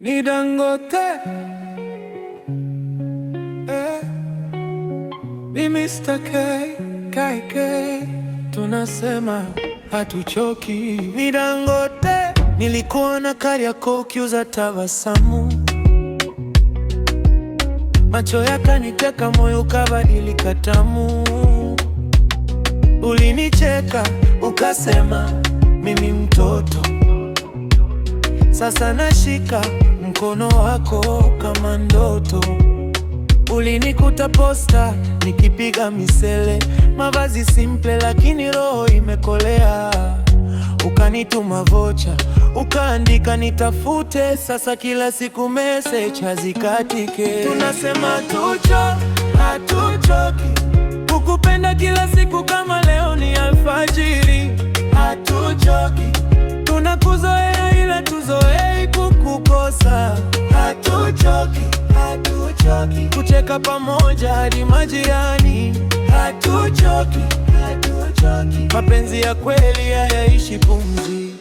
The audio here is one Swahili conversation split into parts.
Ni Dangote, ni Mr. KK, tunasema hatuchoki. Ni Dangote, nilikuona Kariakoo ukiuza tabasamu, macho yakaniteka, moyo ukabadilika tamu. Ulinicheka ukasema mimi mtoto, sasa nashika mkono wako kama ndoto. Ulinikuta posta nikipiga misele, mavazi simple lakini roho imekolea. Ukanituma vocha, ukaandika nitafute, sasa kila siku message hazikatike. Tunasema hatuchoki kukupenda kila siku, kama leo ni alfajiri. Hatuchoki, tunakuzoea ila tuzoei kukukosa. Hatuchoki kucheka pamoja hadi majirani. Hatuchoki, mapenzi ya kweli hayaishi pumzi.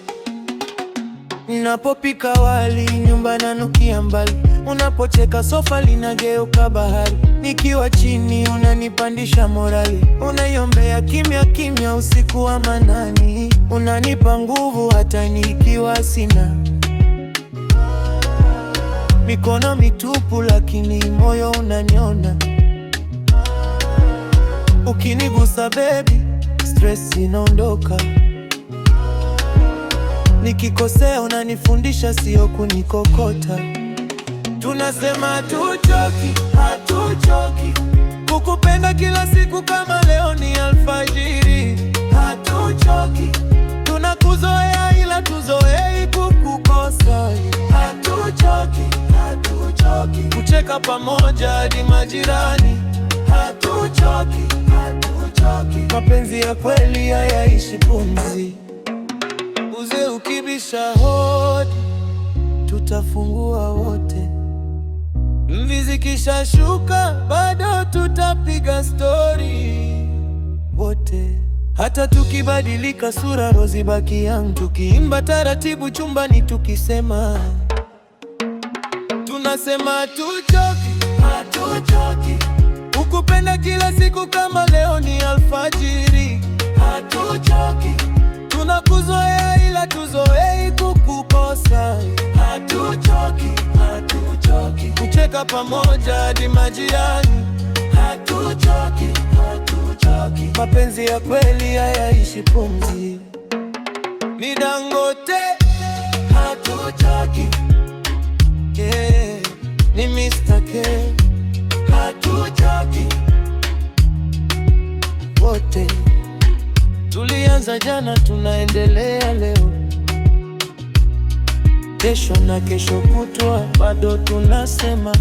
Ninapopika wali nyumba nanukia mbali, unapocheka sofa linageuka bahari. Nikiwa chini unanipandisha morali, unaiombea kimya kimya usiku wa manani. Unanipa nguvu hata nikiwa sina, mikono mitupu lakini moyo unaniona. Ukinigusa baby, stress inaondoka. Nikikosea unanifundisha, sio kunikokota. Tunasema hatuchoki kukupenda kila siku, kama leo ni alfajiri. Hatuchoki, tunakuzoea ila tuzoei kukukosa. Hatuchoki kucheka pamoja hadi majirani. Hatuchoki, mapenzi ya kweli hayaishi pumzi. Uzee ukibisha hodi, tutafungua wote. Mvi zikishashuka, bado tutapiga story wote. Hata tukibadilika sura, roho zibaki yangu. Tukiimba taratibu chumbani tukisema, tunasema hatuchoki ukupenda kila siku, kama leo ni alfajiri. Hatuchoki, tunakuzoea ila tuzoei kukukosa. Hatuchoki kucheka pamoja hadi majirani. Hatuchoki, mapenzi ya kweli hayaishi pumzi. Ni Dangote, hatuchoki. Ni Mr. K, hatuchoki. Wote tulianza jana, tunaendelea leo, kesho na kesho kutwa, bado tunasema